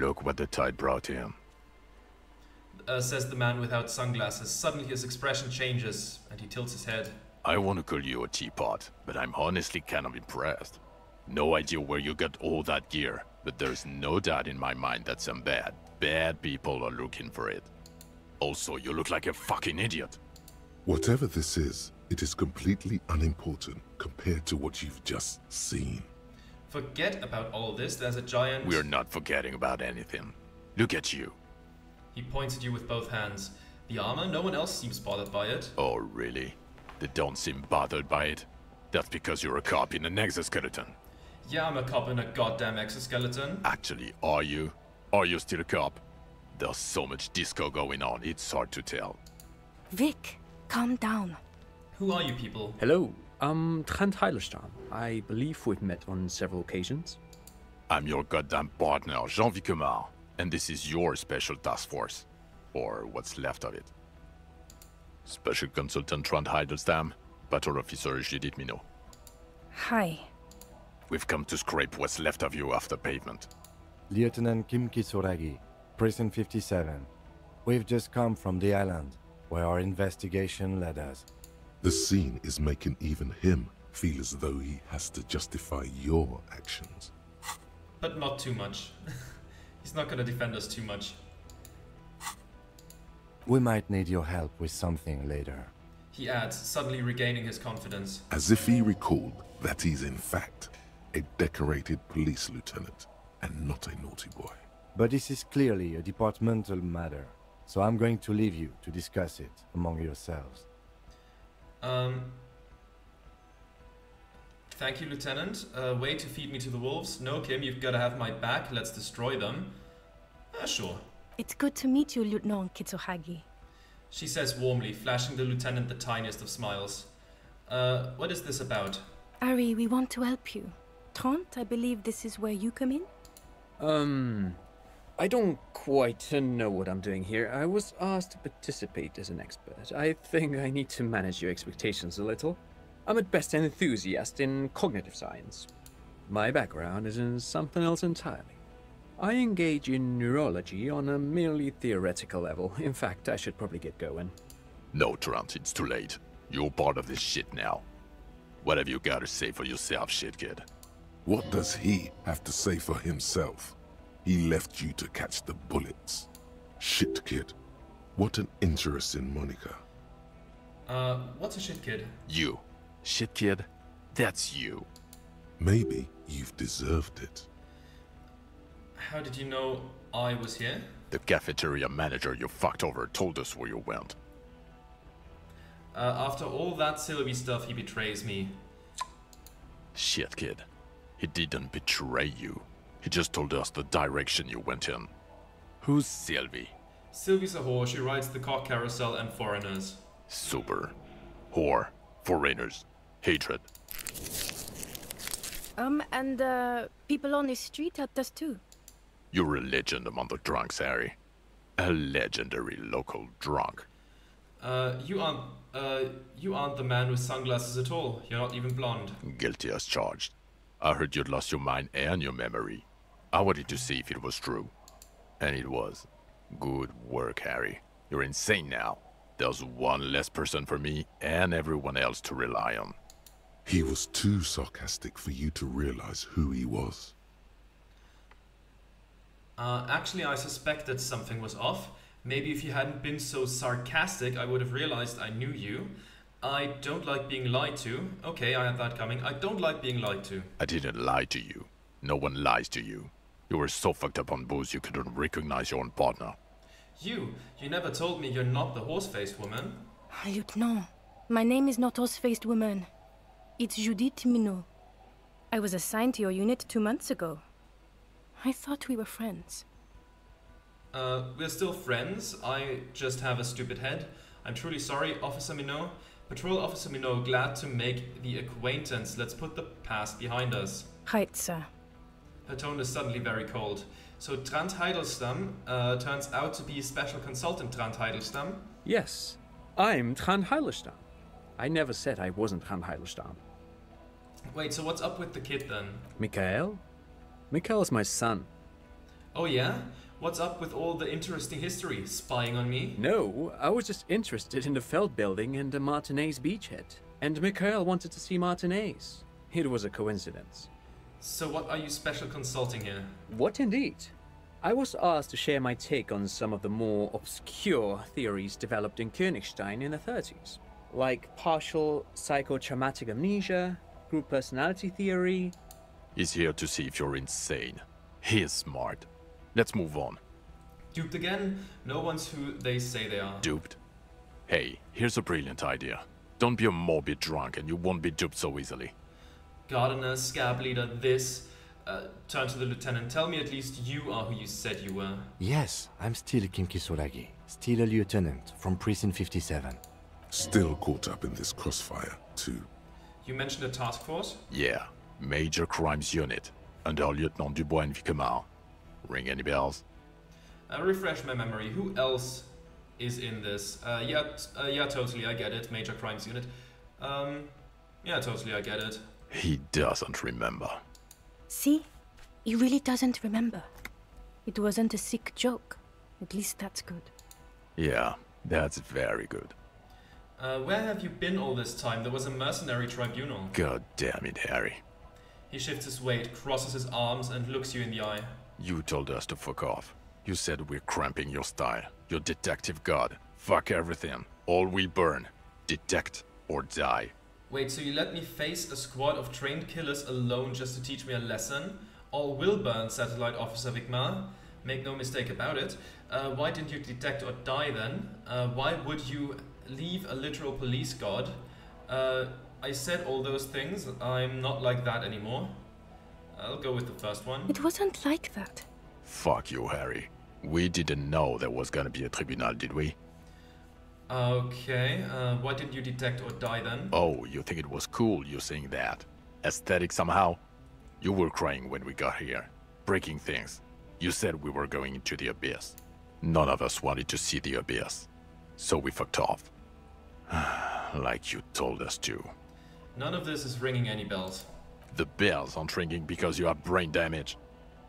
Look what the tide brought him. Says the man without sunglasses. Suddenly his expression changes, and he tilts his head. I want to call you a teapot, but I'm honestly kind of impressed. No idea where you got all that gear, but there's no doubt in my mind that some bad people are looking for it. Also, you look like a fucking idiot. Whatever this is, it is completely unimportant compared to what you've just seen. Forget about all this, there's a giant... We're not forgetting about anything. Look at you. He points at you with both hands. The armor, no one else seems bothered by it. Oh, really? They don't seem bothered by it? That's because you're a cop in an exoskeleton. Yeah, I'm a cop in a goddamn exoskeleton. Actually, are you? Are you still a cop? There's so much disco going on, it's hard to tell. Vic, calm down. Who are you people? Hello, I'm Trent Heilerstam. I believe we've met on several occasions. I'm your goddamn partner, Jean-Vic Kumar, and this is your special task force. Or what's left of it. Special Consultant Trent Heilerstam, Patrol Officer Judith Minot. Hi. We've come to scrape what's left of you off the pavement. Lieutenant Kim Kitsuragi, Prison 57. We've just come from the island, where our investigation led us. The scene is making even him feel as though he has to justify your actions. But not too much. He's not gonna defend us too much. We might need your help with something later. He adds, suddenly regaining his confidence. As if he recalled that he's in fact a decorated police lieutenant and not a naughty boy. But this is clearly a departmental matter, so I'm going to leave you to discuss it among yourselves. Thank you, Lieutenant. Way to feed me to the wolves. No, Kim, you've gotta have my back. Let's destroy them. Sure. It's good to meet you, Lieutenant Kitsuragi. She says warmly, flashing the lieutenant the tiniest of smiles. What is this about? Ari, we want to help you. Trent, I believe this is where you come in? I don't quite know what I'm doing here. I was asked to participate as an expert. I think I need to manage your expectations a little. I'm at best an enthusiast in cognitive science. My background is in something else entirely. I engage in neurology on a merely theoretical level. In fact, I should probably get going. No, Trent, it's too late. You're part of this shit now. What have you got to say for yourself, shit kid? What does he have to say for himself? He left you to catch the bullets. Shit kid. What an interesting moniker. What's a shit kid? You. Shit kid? That's you. Maybe you've deserved it. How did you know I was here? The cafeteria manager you fucked over told us where you went. After all that Sylvie stuff, he betrays me. Shit, kid. He didn't betray you. He just told us the direction you went in. Who's Sylvie? Sylvie's a whore. She rides the cock carousel and foreigners. Super. Whore. Foreigners. Hatred. And people on this street helped us too. You're a legend among the drunks, Harry. A legendary local drunk. You aren't the man with sunglasses at all. You're not even blonde. Guilty as charged. I heard you'd lost your mind and your memory. I wanted to see if it was true. And it was. Good work, Harry. You're insane now. There's one less person for me and everyone else to rely on. He was too sarcastic for you to realize who he was. Actually, I suspected something was off. Maybe if you hadn't been so sarcastic, I would have realized I knew you. I don't like being lied to. Okay, I had that coming. I don't like being lied to. I didn't lie to you. No one lies to you. You were so fucked up on booze you couldn't recognize your own partner. You never told me you're not the horse-faced woman. Lieutenant, my name is not horse-faced woman. It's Judith Minot. I was assigned to your unit 2 months ago. I thought we were friends. We're still friends. I just have a stupid head. I'm truly sorry, Officer Minot. Patrol Officer Minot, glad to make the acquaintance. Let's put the past behind us. Right, sir. Her tone is suddenly very cold. So Trant Heidelstam turns out to be Special Consultant Trant Heidelstam. Yes, I'm Trent Heilerstam. I never said I wasn't Trent Heilerstam. Wait, so what's up with the kid then? Mikhail? Mikhail's my son. Oh yeah? What's up with all the interesting history? Spying on me? No, I was just interested in the Feld building and the Martinez beachhead. And Mikhail wanted to see Martinez. It was a coincidence. So what are you special consulting here? What indeed? I was asked to share my take on some of the more obscure theories developed in Königstein in the 30s. Like partial psychotraumatic amnesia, group personality theory. He's here to see if you're insane. He is smart. Let's move on. Duped again? No one's who they say they are. Duped? Hey, here's a brilliant idea. Don't be a morbid drunk and you won't be duped so easily. Gardener, scab leader, this. Turn to the lieutenant. Tell me at least you are who you said you were. Yes, I'm still Kim Kisoragi. Still a lieutenant from Precinct 57. Still caught up in this crossfire, too. You mentioned a task force? Yeah, Major Crimes Unit, under Lieutenant Dubois and Vicomar. Ring any bells? Refresh my memory. Who else is in this? Yeah, totally, I get it. Major Crimes Unit. Yeah, totally, I get it. He doesn't remember. See? He really doesn't remember. It wasn't a sick joke. At least that's good. Yeah, that's very good. Where have you been all this time? There was a mercenary tribunal. God damn it, Harry. He shifts his weight, crosses his arms, and looks you in the eye. You told us to fuck off. You said we're cramping your style. Your detective god. Fuck everything. All will burn. Detect or die. Wait, so you let me face a squad of trained killers alone just to teach me a lesson? All will burn, Satellite Officer Vicmar. Make no mistake about it. Why didn't you detect or die then? Why would you leave a literal police god? I said all those things. I'm not like that anymore. I'll go with the first one. It wasn't like that. Fuck you, Harry. We didn't know there was gonna be a tribunal, did we? Okay, why didn't you detect or die then? Oh, you think it was cool you saying that? Aesthetic somehow? You were crying when we got here. Breaking things. You said we were going into the abyss. None of us wanted to see the abyss. So we fucked off. Like you told us to. None of this is ringing any bells. The bells aren't ringing because you have brain damage.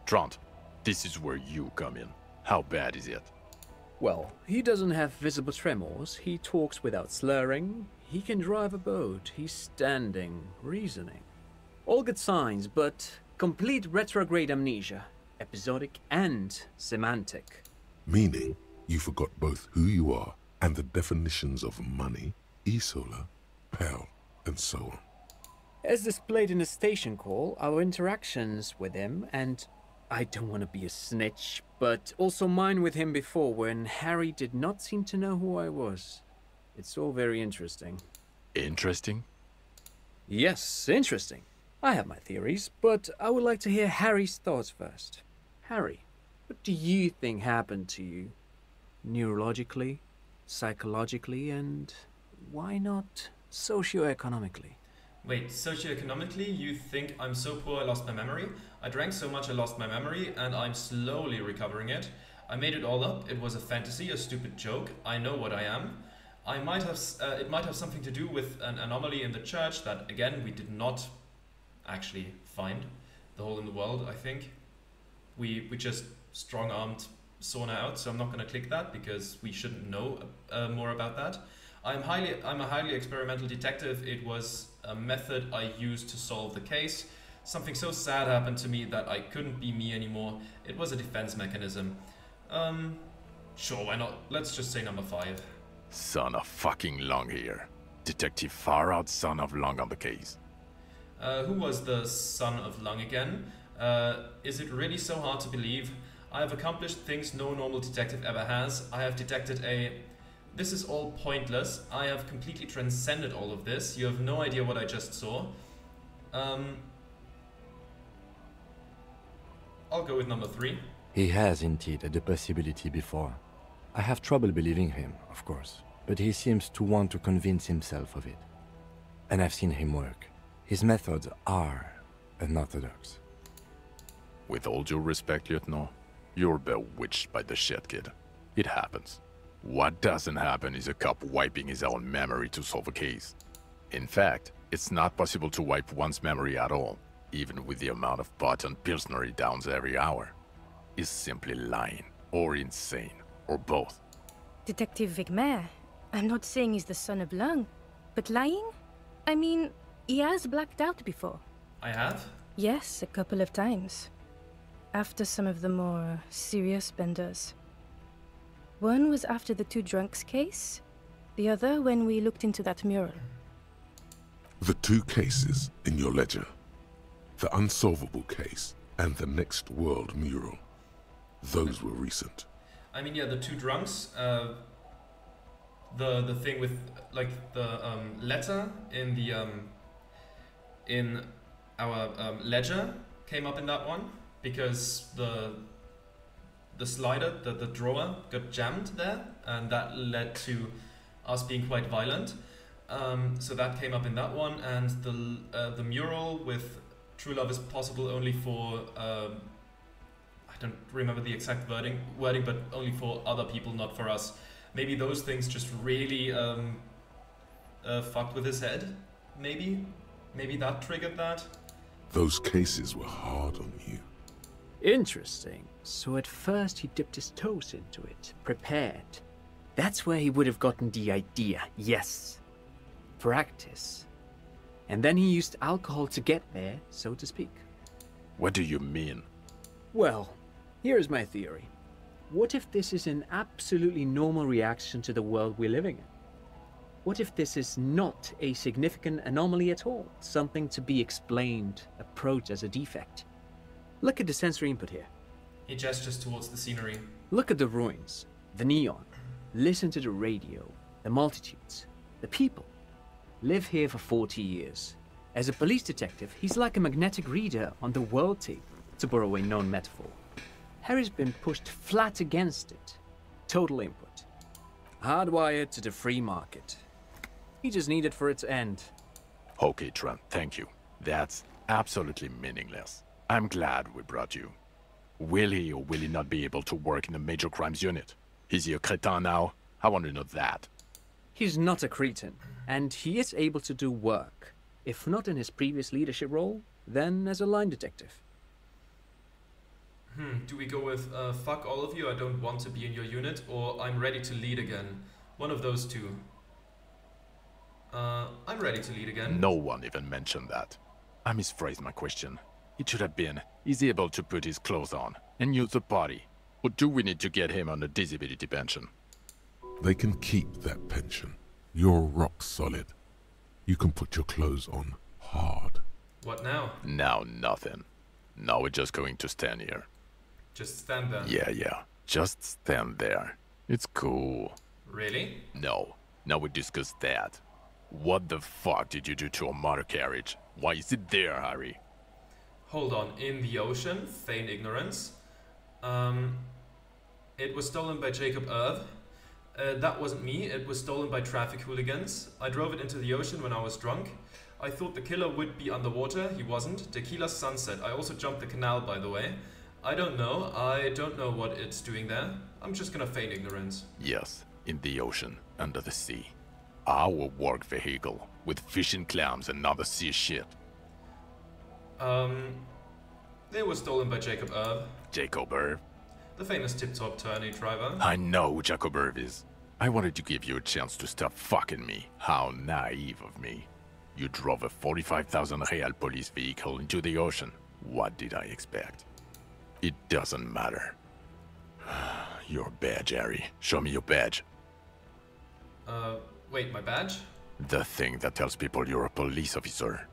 Trant, this is where you come in. How bad is it? Well, he doesn't have visible tremors, he talks without slurring, he can drive a boat, he's standing, reasoning. All good signs, but complete retrograde amnesia, episodic and semantic. Meaning, you forgot both who you are and the definitions of money, Isola, Pell, and so on. As displayed in the station call, our interactions with him, and I don't want to be a snitch, but also mine with him before when Harry did not seem to know who I was. It's all very interesting. Interesting? Yes, interesting. I have my theories, but I would like to hear Harry's thoughts first. Harry, what do you think happened to you? Neurologically, psychologically, and why not socioeconomically? Wait, socioeconomically, you think I'm so poor I lost my memory? I drank so much I lost my memory, and I'm slowly recovering it. I made it all up. It was a fantasy, a stupid joke. I know what I am. It might have something to do with an anomaly in the church that, again, we did not actually find. The hole in the world, I think. We just strong-armed Sauna out, so I'm not going to click that because we shouldn't know more about that. I'm a highly experimental detective. It was a method I used to solve the case. Something so sad happened to me that I couldn't be me anymore. It was a defense mechanism. Sure, why not? Let's just say number 5. Son of fucking Long here. Detective Far Out, son of Long on the case. Who was the son of Lung again? Is it really so hard to believe? I have accomplished things no normal detective ever has. I have detected a... This is all pointless. I have completely transcended all of this. You have no idea what I just saw. I'll go with number 3. He has indeed had the possibility before. I have trouble believing him, of course, but he seems to want to convince himself of it. And I've seen him work. His methods are unorthodox. With all due respect, Lieutenant, you're bewitched by the shit, kid. It happens. What doesn't happen is a cop wiping his own memory to solve a case. In fact, it's not possible to wipe one's memory at all, even with the amount of pot and Pilsner he downs every hour. is simply lying, or insane, or both. Detective Wigmer, I'm not saying he's the son of Lung, but lying? I mean, he has blacked out before. I have? Yes, a couple of times. After some of the more serious benders. One was after the two drunks case, the other when we looked into that mural. The two cases in your ledger. The unsolvable case and the Next World mural. Those were recent. I mean, yeah, the two drunks, the thing with, like, the letter in the, in our ledger came up in that one, because the slider, the drawer got jammed there, and that led to us being quite violent. So that came up in that one, and the mural with true love is possible only for, I don't remember the exact wording, but only for other people, not for us. Maybe those things just really fucked with his head. Maybe that triggered that. Those cases were hard on you. Interesting. So at first he dipped his toes into it, prepared. That's where he would have gotten the idea, yes. Practice. And then he used alcohol to get there, so to speak. What do you mean? Well, here's my theory. What if this is an absolutely normal reaction to the world we're living in? What if this is not a significant anomaly at all? Something to be explained, approached as a defect? Look at the sensory input here. He gestures towards the scenery. Look at the ruins, the neon. Listen to the radio, the multitudes, the people. Live here for 40 years. As a police detective, he's like a magnetic reader on the world tape, to borrow a known metaphor. Harry's been pushed flat against it. Total input. Hardwired to the free market. He just needed for it to end. Okay, Trent, thank you. That's absolutely meaningless. I'm glad we brought you. Will he or will he not be able to work in the major crimes unit? Is he a cretin now? I want to know that. He's not a cretin, and he is able to do work. If not in his previous leadership role, then as a line detective. Do we go with fuck all of you, I don't want to be in your unit, or I'm ready to lead again? One of those two. I'm ready to lead again. No one even mentioned that. I misphrased my question. It should have been, is he able to put his clothes on and use the body? Or do we need to get him on a disability pension? They can keep that pension. You're rock solid. You can put your clothes on hard. What now? Now nothing. Now we're just going to stand here. Just stand there. Yeah. Just stand there. It's cool. Really? No. Now we discuss that. What the fuck did you do to a motor carriage? Why is it there, Harry? Hold on. In the ocean, feign ignorance. It was stolen by Jacob Earth. That wasn't me. It was stolen by traffic hooligans. I drove it into the ocean when I was drunk. I thought the killer would be underwater. He wasn't. Tequila sunset. I also jumped the canal, by the way. I don't know. I don't know what it's doing there. I'm just gonna feign ignorance. Yes, in the ocean, under the sea. Our work vehicle, with fishing clams and other sea shit. It was stolen by Jacob Earth. Jacob Earth? The famous tip-top tourney driver. I know who Jacob Earth is. I wanted to give you a chance to stop fucking me. How naive of me. You drove a 45,000 real police vehicle into the ocean. What did I expect? It doesn't matter. Your badge, Harry. Show me your badge. Wait, my badge? The thing that tells people you're a police officer.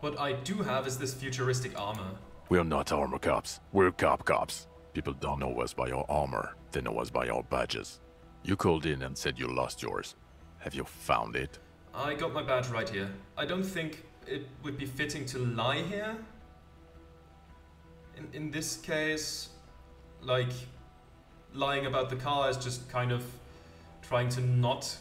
What I do have is this futuristic armor. We're not armor cops. We're cops. People don't know us by our armor. They know us by our badges. You called in and said you lost yours. Have you found it? I got my badge right here. I don't think it would be fitting to lie here. In this case, like, lying about the car is just kind of trying to not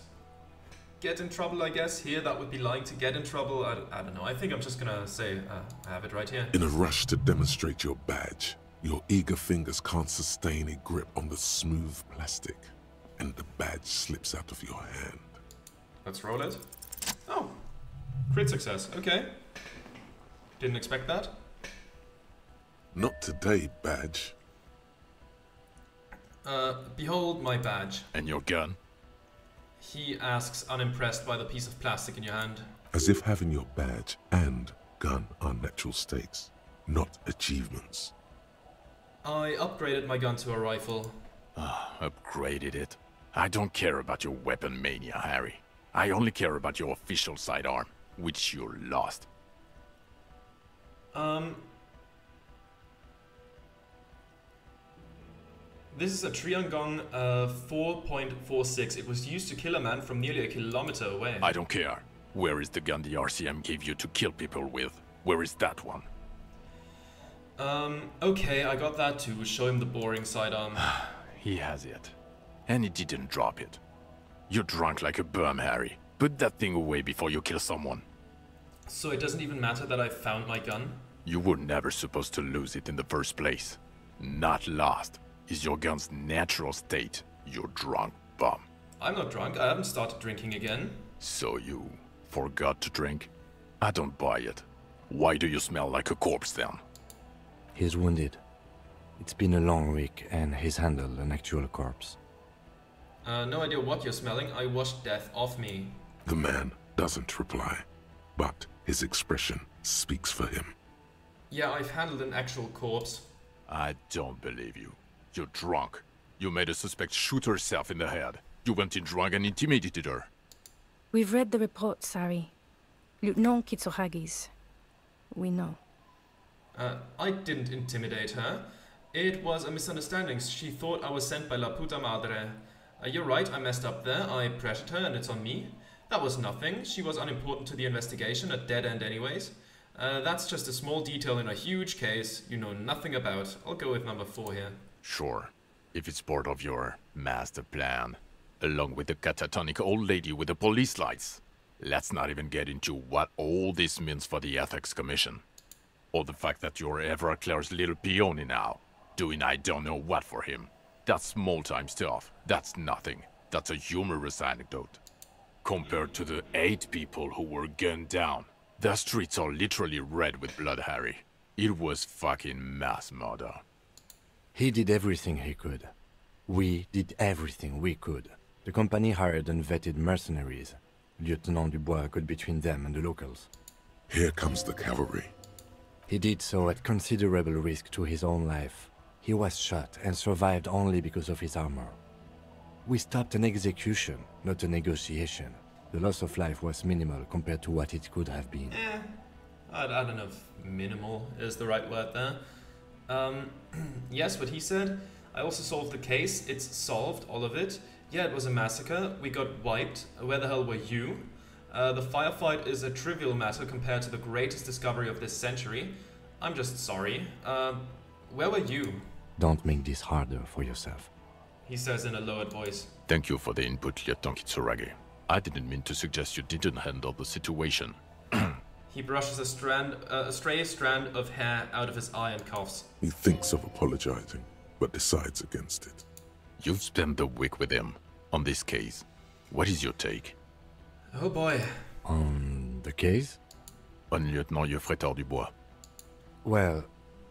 get in trouble, I guess. Here, that would be lying to get in trouble. I don't know. I think I'm just gonna say I have it right here. In a rush to demonstrate your badge, your eager fingers can't sustain a grip on the smooth plastic, and the badge slips out of your hand. Let's roll it. Oh, crit success. Okay. Didn't expect that. Not today, Badge. Behold my badge. And your gun? He asks, unimpressed by the piece of plastic in your hand. As if having your badge and gun are natural states, not achievements. I upgraded my gun to a rifle. Upgraded it. I don't care about your weapon mania, Harry. I only care about your official sidearm, which you lost. This is a Triangong 4.46. It was used to kill a man from nearly a kilometer away. I don't care. Where is the gun the RCM gave you to kill people with? Where is that one? Okay, I got that too. Show him the boring sidearm. He has it. And he didn't drop it. You're drunk like a bum, Harry. Put that thing away before you kill someone. So it doesn't even matter that I found my gun? You were never supposed to lose it in the first place. Not lost. Is your gun's natural state, you drunk bum. I'm not drunk. I haven't started drinking again. So you forgot to drink? I don't buy it. Why do you smell like a corpse then? He's wounded. It's been a long week and he's handled an actual corpse. No idea what you're smelling. I washed death off me. The man doesn't reply, but his expression speaks for him. Yeah, I've handled an actual corpse. I don't believe you. You're drunk. You made a suspect shoot herself in the head. You went in drunk and intimidated her. We've read the reports, Harry. Lieutenant Kitsuhagi's. We know. I didn't intimidate her. It was a misunderstanding. She thought I was sent by La Puta Madre. You're right, I messed up there. I pressured her and it's on me. That was nothing. She was unimportant to the investigation, a dead end anyways. That's just a small detail in a huge case you know nothing about. I'll go with number 4 here. Sure. If it's part of your master plan. Along with the catatonic old lady with the police lights. Let's not even get into what all this means for the Ethics Commission. Or the fact that you're Everclear's little peony now. Doing I don't know what for him. That's small-time stuff. That's nothing. That's a humorous anecdote. Compared to the 8 people who were gunned down. The streets are literally red with blood, Harry. It was fucking mass murder. He did everything he could. We did everything we could. The company hired and vetted mercenaries. Lieutenant Dubois got between them and the locals. Here comes the cavalry. He did so at considerable risk to his own life. He was shot and survived only because of his armor. We stopped an execution, not a negotiation. The loss of life was minimal compared to what it could have been. I don't know if minimal is the right word there. Yes, what he said. I also solved the case. It's solved, all of it. Yeah, it was a massacre. We got wiped. Where the hell were you? The firefight is a trivial matter compared to the greatest discovery of this century. I'm just sorry. Where were you? Don't make this harder for yourself. He says in a lowered voice. Thank you for the input, Lieutenant Kitsuragi. I didn't mean to suggest you didn't handle the situation. He brushes a stray strand of hair out of his eye and coughs. He thinks of apologizing, but decides against it. You've spent the week with him on this case. What is your take? Oh boy. On the case? On Lieutenant Geoffrey Dubois. Well,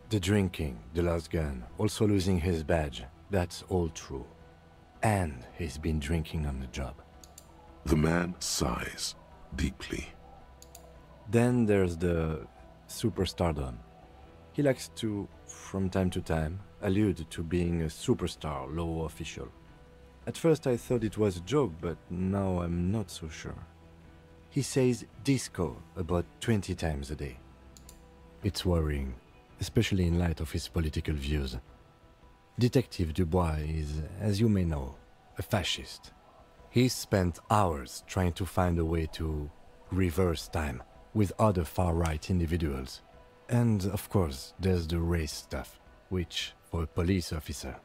the drinking, the lost gun, also losing his badge, that's all true. And he's been drinking on the job. The man sighs deeply. Then there's the superstardom. He likes to, from time to time, allude to being a superstar law official. At first I thought it was a joke, but now I'm not so sure. He says disco about 20 times a day. It's worrying, especially in light of his political views. Detective Dubois is, as you may know, a fascist. He's spent hours trying to find a way to reverse time with other far-right individuals. And of course, there's the race stuff, which, for a police officer,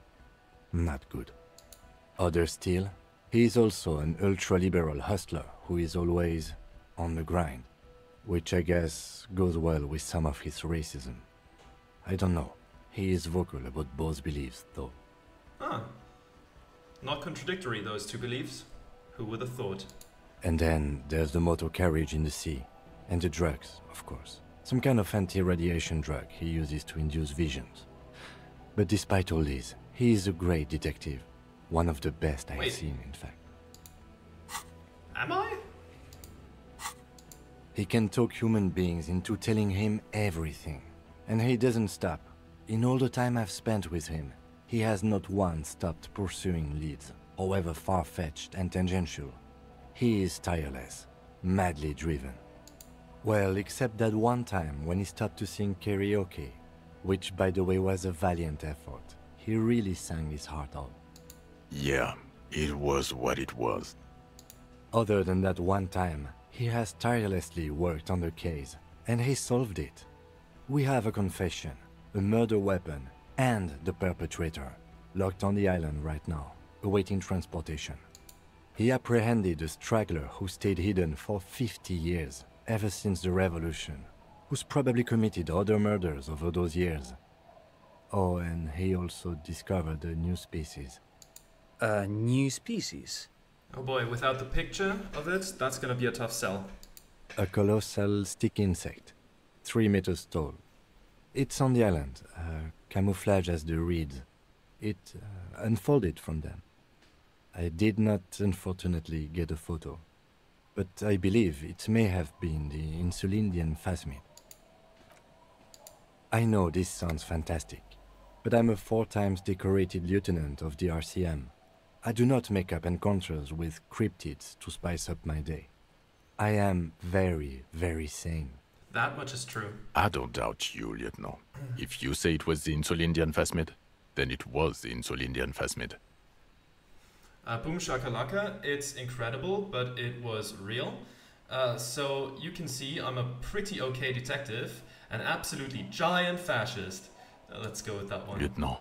not good. Other still, he is also an ultra-liberal hustler who is always on the grind, which I guess goes well with some of his racism. I don't know. He is vocal about both beliefs, though. Ah. Not contradictory, those two beliefs. Who would have thought? And then there's the motor carriage in the sea, and the drugs, of course. Some kind of anti-radiation drug he uses to induce visions. But despite all this, he is a great detective. One of the best I've seen, in fact. Am I? He can talk human beings into telling him everything. And he doesn't stop. In all the time I've spent with him, he has not once stopped pursuing leads, however far-fetched and tangential. He is tireless, madly driven. Well, except that one time when he stopped to sing karaoke, which by the way was a valiant effort. He really sang his heart out. Yeah, it was what it was. Other than that one time, he has tirelessly worked on the case, and he solved it. We have a confession, a murder weapon, and the perpetrator, locked on the island right now, awaiting transportation. He apprehended a straggler who stayed hidden for 50 years, ever since the revolution, who's probably committed other murders over those years. Oh, and he also discovered a new species. A new species? Oh boy, without the picture of it, that's gonna be a tough sell. A colossal stick insect, 3 meters tall. It's on the island, camouflage as the reeds. It unfolded from them. I did not, unfortunately, get a photo, but I believe it may have been the Insulindian phasmid. I know this sounds fantastic, but I'm a 4 times decorated lieutenant of the RCM. I do not make up encounters with cryptids to spice up my day. I am very, very sane. That much is true. I don't doubt you, Lieutenant. If you say it was the Insulindian phasmid, then it was the Insulindian phasmid. Boom shakalaka, it's incredible, but it was real. So you can see I'm a pretty okay detective, an absolutely giant fascist. Let's go with that one. Lieutenant,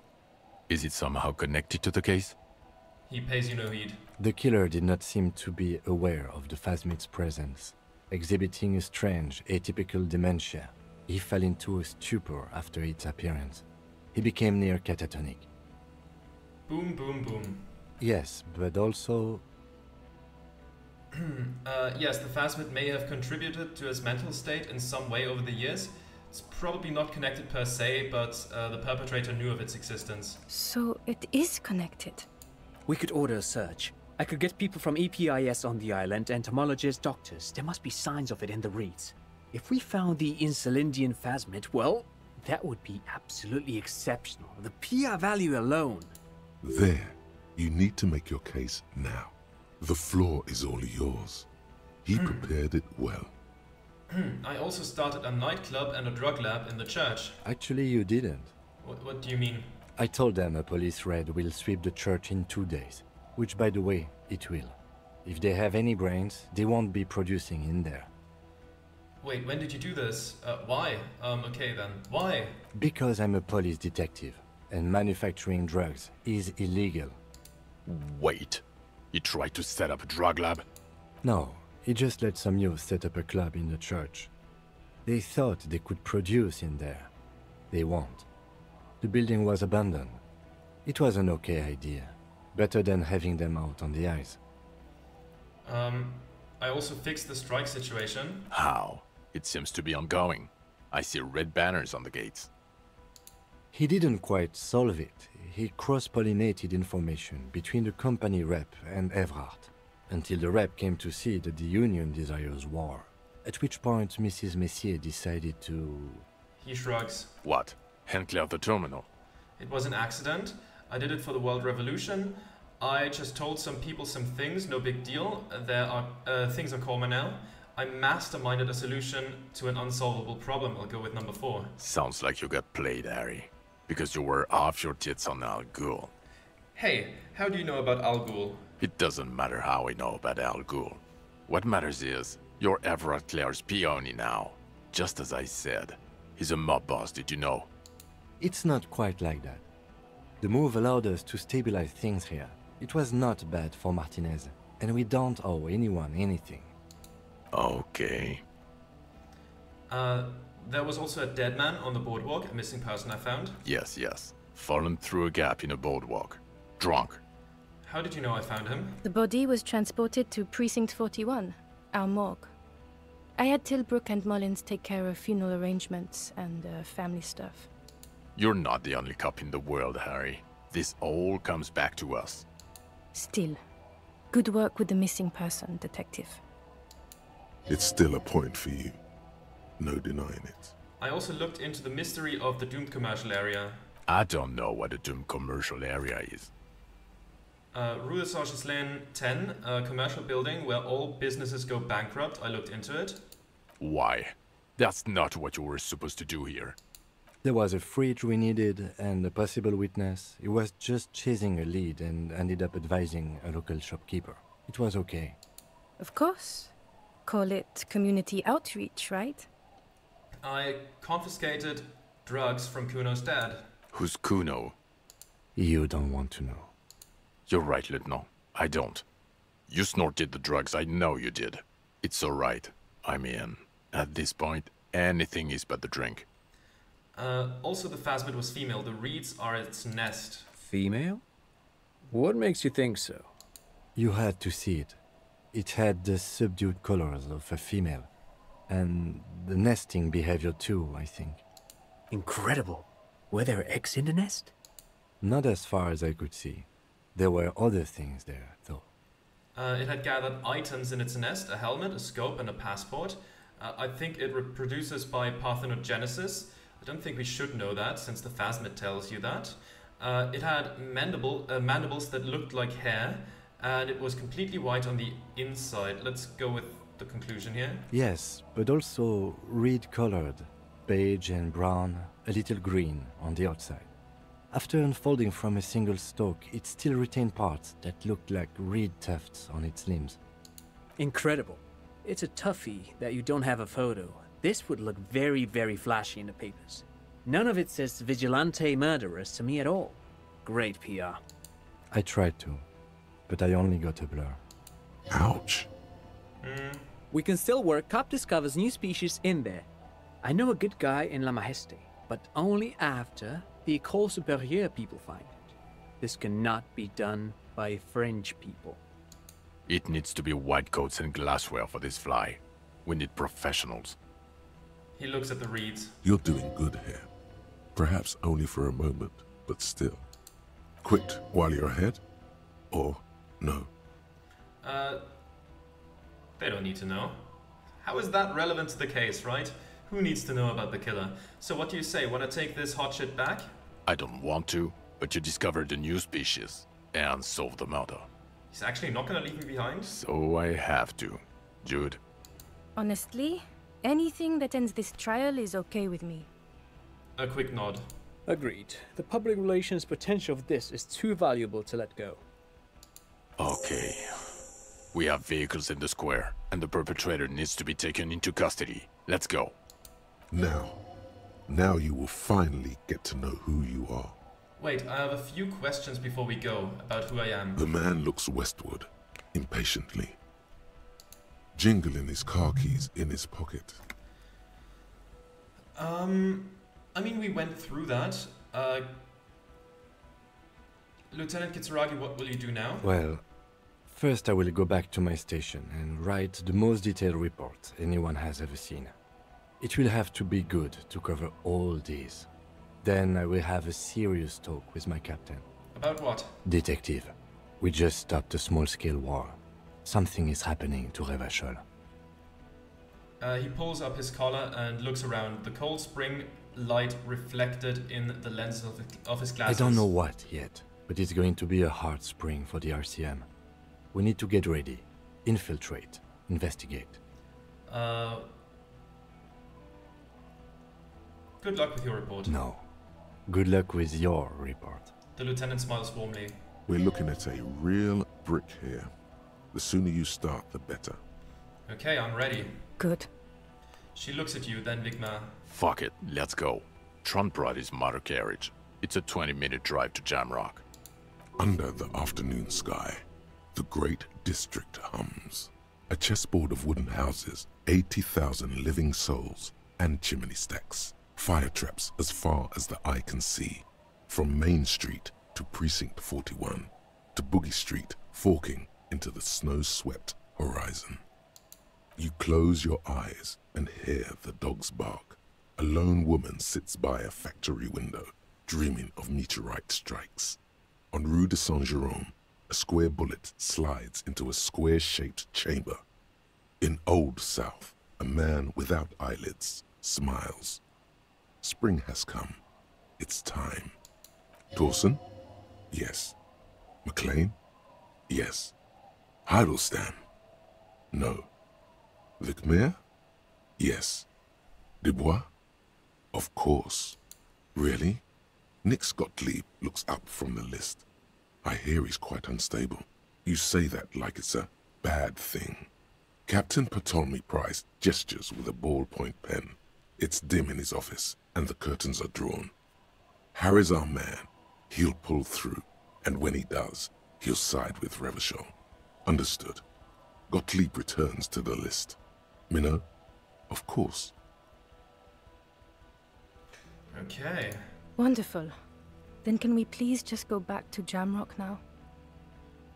is it somehow connected to the case? He pays you no heed. The killer did not seem to be aware of the phasmid's presence. Exhibiting a strange, atypical dementia, he fell into a stupor after its appearance. He became near catatonic. Boom, boom, boom. Yes, but also... Yes, the phasmid may have contributed to his mental state in some way over the years. It's probably not connected per se, but the perpetrator knew of its existence. So it is connected. We could order a search. I could get people from EPIS on the island, entomologists, doctors. There must be signs of it in the reeds. If we found the Insulindian phasmid, well, that would be absolutely exceptional. The PR value alone. There, you need to make your case now. The floor is all yours. He prepared it well. I also started a nightclub and a drug lab in the church. Actually, you didn't. What do you mean? I told them a police raid will sweep the church in 2 days. Which, by the way, it will. If they have any brains, they won't be producing in there. Wait, when did you do this? Why? Okay then. Why? Because I'm a police detective, and manufacturing drugs is illegal. Wait, he tried to set up a drug lab? No, he just let some youth set up a club in the church. They thought they could produce in there. They won't. The building was abandoned. It was an okay idea. Better than having them out on the ice. I also fixed the strike situation. How? It seems to be ongoing. I see red banners on the gates. He didn't quite solve it. He cross-pollinated information between the company rep and Evrard, until the rep came to see that the union desires war, at which point Mrs. Messier decided to... He shrugs. What? Hand clear the terminal? It was an accident. I did it for the World Revolution. I just told some people some things, no big deal. There are things are calmer now. I masterminded a solution to an unsolvable problem. I'll go with number 4. Sounds like you got played, Harry. Because you were off your tits on Al Ghul. Hey, how do you know about Al Ghul? It doesn't matter how I know about Al Ghul. What matters is, you're Everett Clare's peony now. Just as I said. He's a mob boss, did you know? It's not quite like that. The move allowed us to stabilize things here. It was not bad for Martinez, and we don't owe anyone anything. Okay. There was also a dead man on the boardwalk, a missing person I found. Yes. Fallen through a gap in a boardwalk. Drunk. How did you know I found him? The body was transported to Precinct 41, our morgue. I had Tilbrook and Mullins take care of funeral arrangements and family stuff. You're not the only cop in the world, Harry. This all comes back to us. Still, good work with the missing person, Detective. It's still a point for you. No denying it. I also looked into the mystery of the doomed commercial area. I don't know what a doomed commercial area is. Rue de Saint-Ghislain 10, a commercial building where all businesses go bankrupt. I looked into it. Why? That's not what you were supposed to do here. There was a fridge we needed and a possible witness. He was just chasing a lead and ended up advising a local shopkeeper. It was okay. Of course. Call it community outreach, right? I confiscated drugs from Kuno's dad. Who's Kuno? You don't want to know. You're right, Lieutenant. I don't. You snorted the drugs, I know you did. It's alright. I'm in. At this point, anything is but the drink. Also, the phasmid was female. The reeds are its nest. Female? What makes you think so? You had to see it. It had the subdued colors of a female. And the nesting behavior too, I think. Incredible. Were there eggs in the nest? Not as far as I could see. There were other things there, though. It had gathered items in its nest, a helmet, a scope, and a passport. I think it reproduces by parthenogenesis. I don't think we should know that, since the phasmid tells you that. It had mandibles that looked like hair, and it was completely white on the inside. Let's go with the conclusion here. Yes, but also reed-colored, beige and brown, a little green on the outside. After unfolding from a single stalk, it still retained parts that looked like reed tufts on its limbs. Incredible. It's a toughie that you don't have a photo. This would look very, very flashy in the papers. None of it says vigilante murderers to me at all. Great PR. I tried to, but I only got a blur. Ouch. We can still work. Cop discovers new species in there. I know a good guy in La Majesté, but only after the École Supérieure people find it. This cannot be done by French people. It needs to be white coats and glassware for this fly. We need professionals. He looks at the reeds. You're doing good here. Perhaps only for a moment, but still. Quit while you're ahead? Or no? They don't need to know. How is that relevant to the case, right? Who needs to know about the killer? So what do you say? Want to take this hot shit back? I don't want to, but you discovered a new species and solved the murder. He's actually not going to leave me behind? So I have to. Jude? Honestly, anything that ends this trial is okay with me. A quick nod. Agreed. The public relations potential of this is too valuable to let go. Okay. We have vehicles in the square, and the perpetrator needs to be taken into custody. Let's go. Now you will finally get to know who you are. Wait, I have a few questions before we go about who I am. The man looks westward, impatiently, jingling his car keys in his pocket. I mean, we went through that. Lieutenant Kitsuragi, what will you do now? Well, first I will go back to my station and write the most detailed report anyone has ever seen. It will have to be good to cover all these. Then I will have a serious talk with my captain. About what? Detective, we just stopped a small-scale war. Something is happening to Revachol. He pulls up his collar and looks around. The cold spring light reflected in the lenses of his I glasses. don't know what yet, but it's going to be a hard spring for the RCM. We need to get ready, infiltrate, investigate. Good luck with your report. No. Good luck with your report. The lieutenant smiles warmly. We're looking at a real brick here. The sooner you start, the better. Okay, I'm ready. Good. She looks at you, then Vigma. Fuck it, let's go. Tron brought his motor carriage. It's a 20-minute drive to Jamrock. Under the afternoon sky, the great district hums. A chessboard of wooden houses, 80,000 living souls, and chimney stacks. Fire traps as far as the eye can see. From Main Street to Precinct 41, to Boogie Street, forking into the snow-swept horizon. You close your eyes and hear the dogs bark. A lone woman sits by a factory window, dreaming of meteorite strikes. On Rue de Saint-Jérôme, a square bullet slides into a square-shaped chamber. In Old South, a man without eyelids smiles. Spring has come. It's time. Torsen? Yes. McLean? Yes. Heidelstein? No. Vicmere? Yes. Dubois? Of course. Really? Nix Gottlieb looks up from the list. I hear he's quite unstable. You say that like it's a bad thing. Captain Ptolemy Price gestures with a ballpoint pen. It's dim in his office, and the curtains are drawn. Harry's our man. He'll pull through, and when he does, he'll side with Revachol. Understood. Gottlieb returns to the list. Minnow? Of course. Okay. Wonderful. Then can we please just go back to Jamrock now?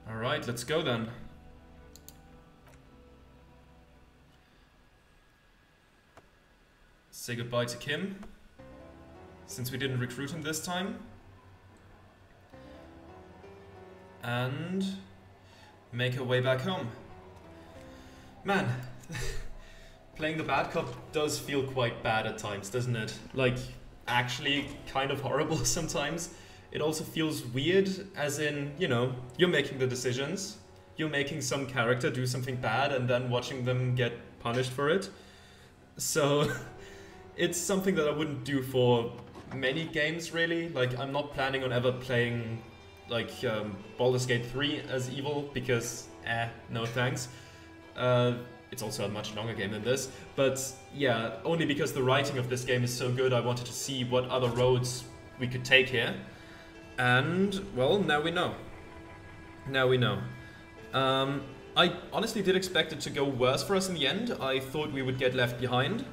Alright, let's go then. Say goodbye to Kim, since we didn't recruit him this time. And make our way back home. Man, playing the bad cop does feel quite bad at times, doesn't it? Like, actually kind of horrible sometimes. It also feels weird, as in, you know, you're making the decisions, you're making some character do something bad and then watching them get punished for it. So it's something that I wouldn't do for many games, really. Like, I'm not planning on ever playing like Baldur's Gate 3 as evil, because no thanks. It's also a much longer game than this, but yeah, only because the writing of this game is so good, I wanted to see what other roads we could take here. And, well, now we know. Now we know. I honestly did expect it to go worse for us in the end. I thought we would get left behind.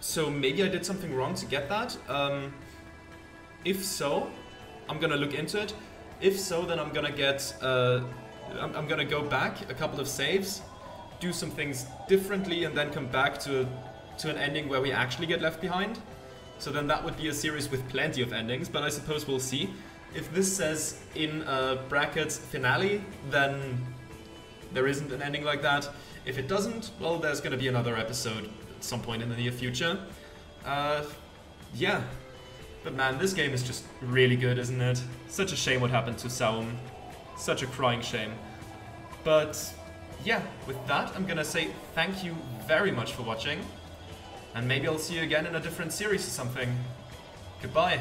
So maybe I did something wrong to get that. If so, I'm gonna look into it. If so, then I'm gonna get... I'm gonna go back a couple of saves, do some things differently, and then come back to an ending where we actually get left behind. So then that would be a series with plenty of endings, but I suppose we'll see. If this says in brackets finale, then there isn't an ending like that. If it doesn't, well, there's gonna be another episode at some point in the near future. Yeah. But man, this game is just really good, isn't it? Such a shame what happened to Saum. Such a crying shame. But yeah, with that, I'm gonna say thank you very much for watching. And maybe I'll see you again in a different series or something. Goodbye.